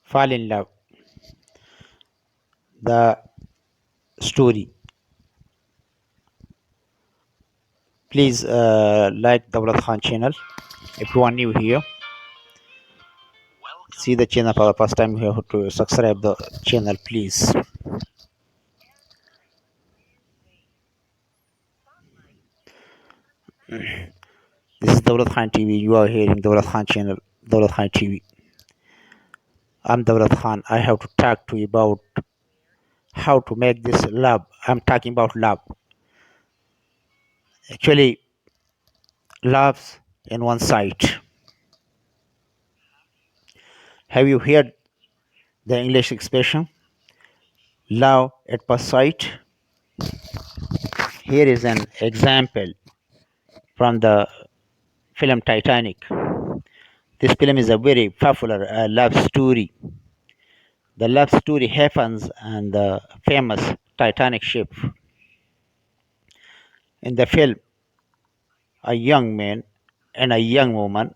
Fall in Love, the story. Please like the Daulat Khan channel. If you are new here, see the channel for the first time here to subscribe the channel, please. This is Daulat Khan TV. You are hearing Daulat Khan channel, Daulat Khan TV. I'm Daulat Khan. I have to talk to you about how to make this love. I'm talking about love. Actually, love's in one side. Have you heard the English expression love at first sight? Here is an example from the film Titanic. This film is a very popular love story. The love story happens on the famous Titanic ship. In the film, a young man and a young woman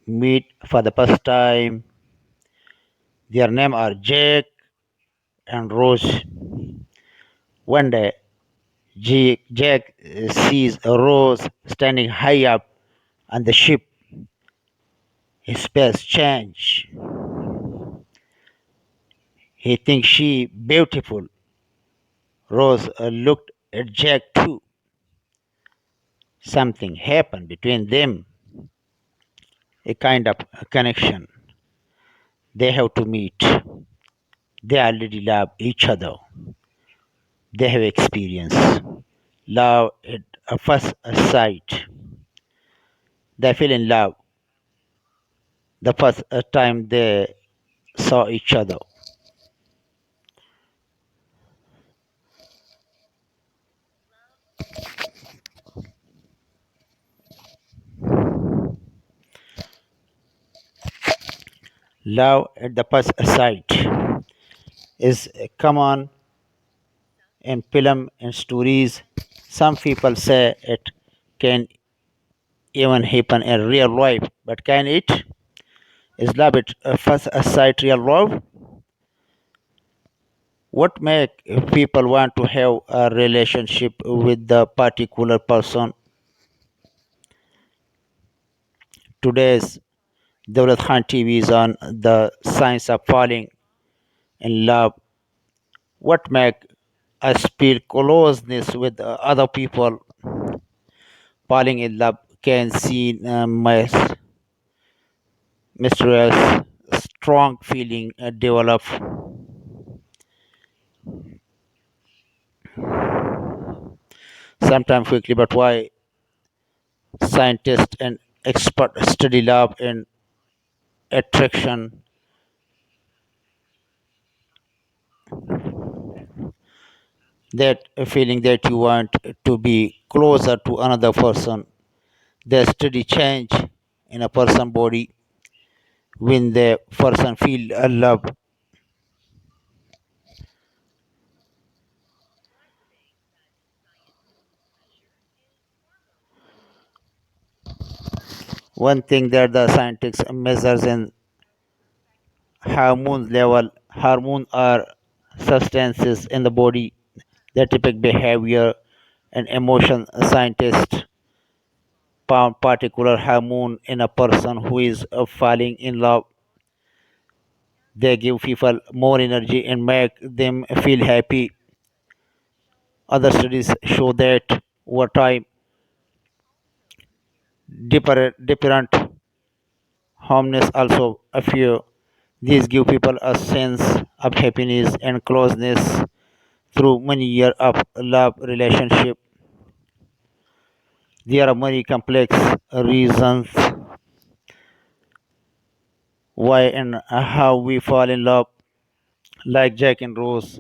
meet for the first time. Their names are Jack and Rose. One day, Jack sees Rose standing high up on the ship. His face change. He thinks she beautiful. Rose looked at Jack too. Something happened between them, a kind of connection. They have to meet. They already love each other. They have experience. Love at a first sight. They fell in love the first time they saw each other. Love at the first sight is common in film and stories. Some people say it can even happen in real life, but can it? Is love at first sight real love? What make people want to have a relationship with the particular person? Today's Dawlat Khan TV is on the science of falling in love. What make us feel closeness with other people? Falling in love can see mysterious, strong feeling develop. Sometimes quickly, but why scientists and experts study love and attraction? That feeling that you want to be closer to another person. They study change in a person body when the person feel a love. One thing that the scientists measures in hormone level. Hormone are substances in the body that depict behavior and emotion. Scientists found particular hormone in a person who is falling in love. They give people more energy and make them feel happy. Other studies show that over time, different hormones also appear. These give people a sense of happiness and closeness through many years of love relationship. There are many complex reasons why and how we fall in love, like Jack and Rose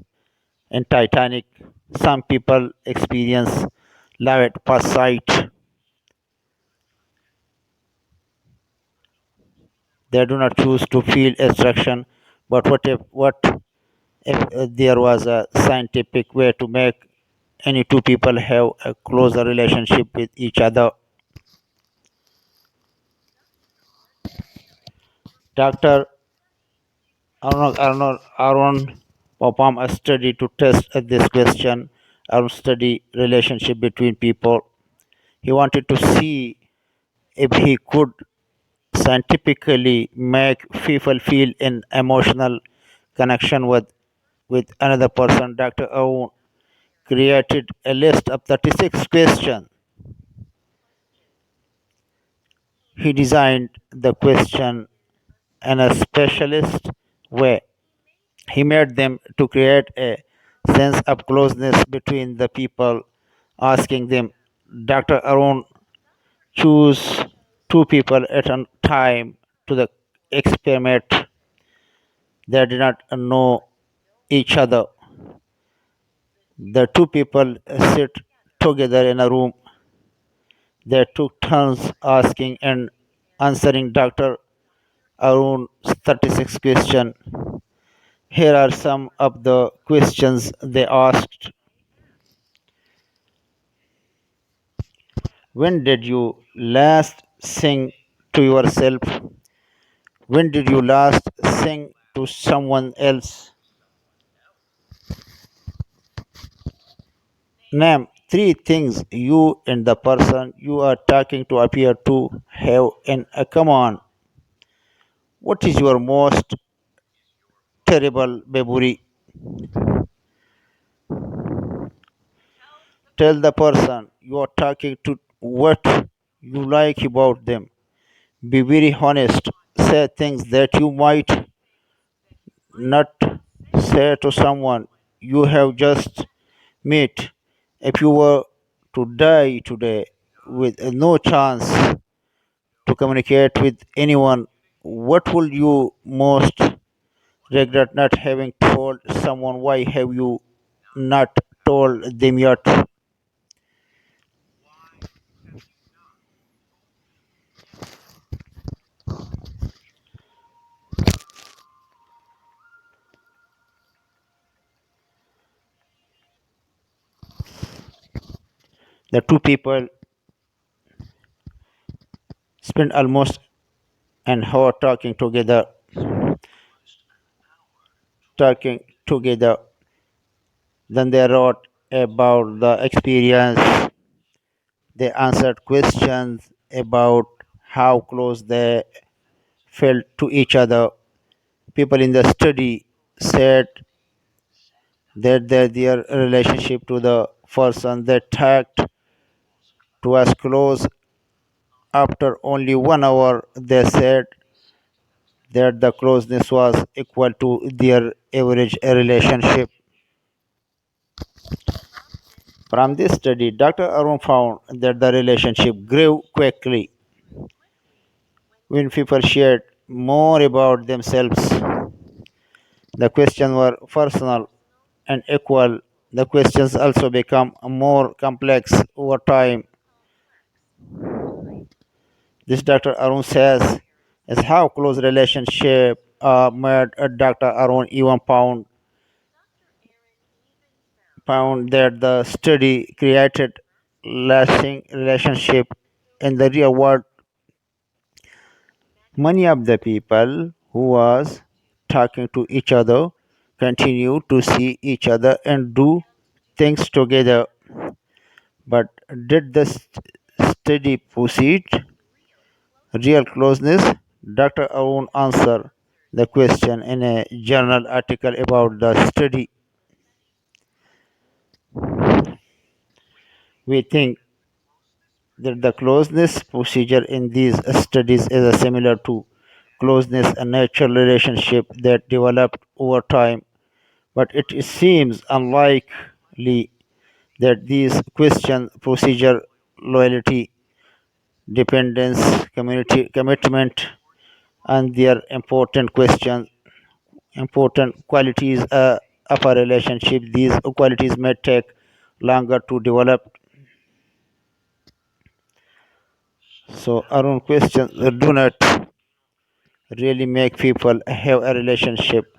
in Titanic. Some people experience love at first sight. They do not choose to feel attraction, but what if there was a scientific way to make any two people have a closer relationship with each other? Doctor Aaron performed a study to test this question. Aaron study relationship between people. He wanted to see if he could scientifically make people feel an emotional connection with another person. Dr. Aaron created a list of 36 questions. He designed the question in a specialist way. He made them to create a sense of closeness between the people, asking them. Dr. Arun choose two people at a time to the experiment. They did not know each other. The two people sit together in a room. They took turns asking and answering Dr. Arun's 36 questions. Here are some of the questions they asked. When did you last sing to yourself? When did you last sing to someone else? Name three things you and the person you are talking to appear to have in common. What is your most terrible memory? Tell the person you are talking to what you like about them. Be very honest. Say things that you might not say to someone you have just met. If you were to die today with no chance to communicate with anyone, what would you most regret not having told someone? Why have you not told them yet? The two people spent almost an hour talking together. Then they wrote about the experience. They answered questions about how close they felt to each other. People in the study said that their relationship to the person they talked to was close. After only 1 hour, they said that the closeness was equal to their average relationship. From this study, Dr. Arun found that the relationship grew quickly when people shared more about themselves. The questions were personal and equal. The questions also become more complex over time. This Dr. Arun says is how close relationship made Dr. Arun even found that the study created lasting relationship in the real world. Many of the people who was talking to each other continue to see each other and do things together. But did the study proceed real closeness? Dr. Arun answered the question in a journal article about the study. We think that the closeness procedure in these studies is similar to closeness and natural relationship that developed over time, but it seems unlikely that these question procedure loyalty, dependence, community commitment, and their important qualities of a relationship. These qualities may take longer to develop. So, Arun, questions do not really make people have a relationship,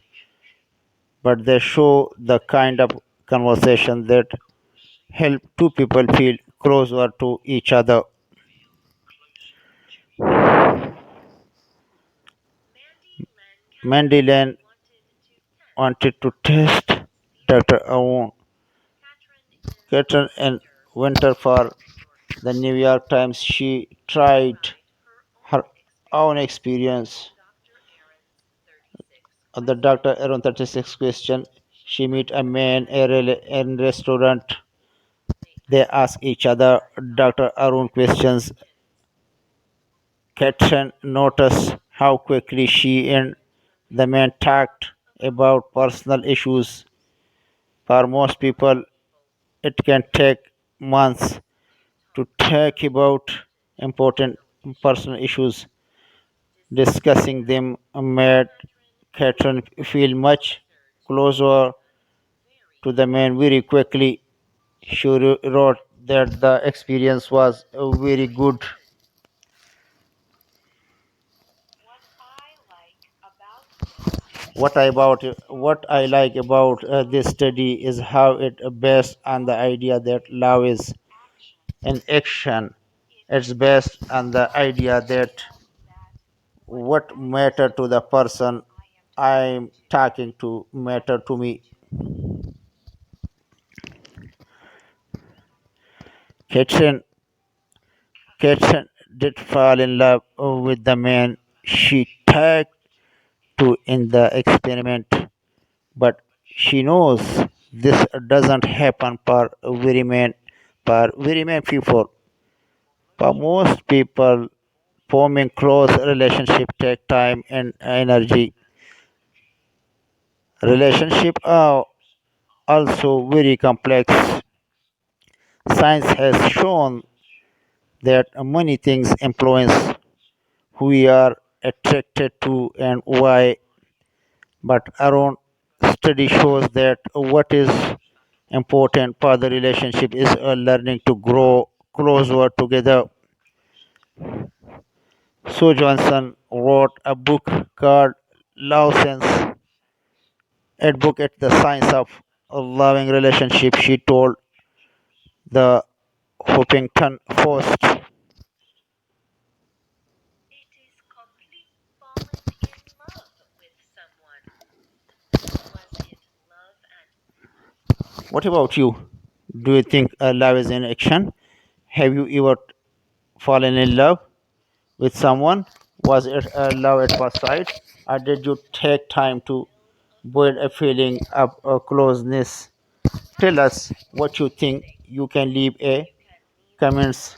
but they show the kind of conversation that help two people feel closer to each other. Mandy Lane wanted to test Dr. Owen Catron in winter for the New York Times. She tried her own experience of the Dr. Aaron 36 question. She meet a man in restaurant. They ask each other Dr. Arun questions. Catherine noticed how quickly she and the man talked about personal issues. For most people, it can take months to talk about important personal issues. Discussing them made Catherine feel much closer to the man very quickly. She wrote that the experience was very good. What I like about this study is how it based on the idea that love is an action. It's based on the idea that what matter to the person I'm talking to matter to me. Kitchen Kitchen did fall in love with the man she talked to in the experiment, but she knows this doesn't happen for very many people. For most people, forming close relationship take time and energy. Relationships are also very complex. Science has shown that many things influence who we are attracted to and why, but our own study shows that what is important for the relationship is learning to grow closer together. So Johnson wrote a book called Love Sense, advocate the science of a loving relationship. She told the Huffington Post. What about you? Do you think love is in action? Have you ever fallen in love with someone? Was it love at first sight, or did you take time to build a feeling of closeness? Tell us what you think. You can leave a comments.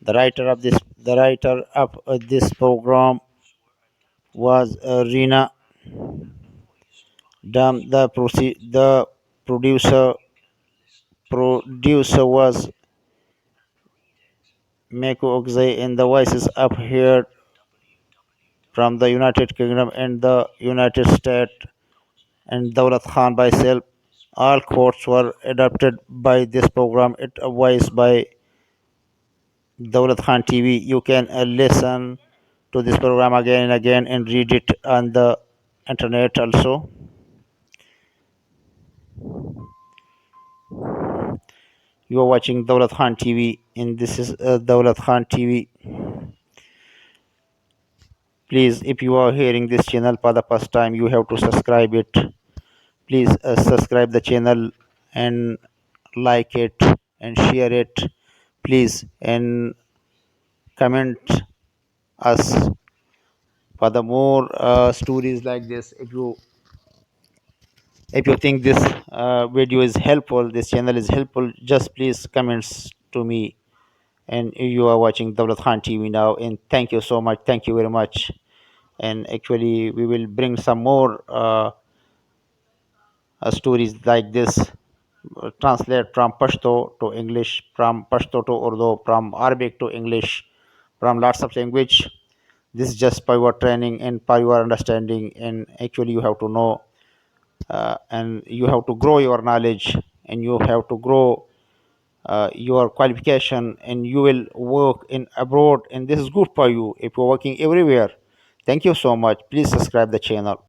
The writer of this program was Rina Dam. The producer was Meko Oxay, and the voices up here from the United Kingdom and the United States and Daulat Khan by self. All quotes were adapted by this program. It voiced by Daulat Khan TV. You can listen to this program again and again and read it on the internet also. You are watching Daulat Khan TV, and this is Daulat Khan TV. Please, if you are hearing this channel for the first time, you have to subscribe it. Please subscribe the channel and like it and share it. Please and comment us for the more stories like this. If you think this video is helpful, this channel is helpful, just please comments to me. And you are watching Dawlat Khan TV now, and thank you so much. Thank you very much. And actually, we will bring some more stories like this, translate from Pashto to English, from Pashto to Urdu, from Arabic to English, from lots of language. This is just for your training and for your understanding. And actually, you have to know and you have to grow your knowledge, and you have to grow your qualification, and you will work in abroad, and this is good for you if you're working everywhere. Thank you so much. Please subscribe the channel.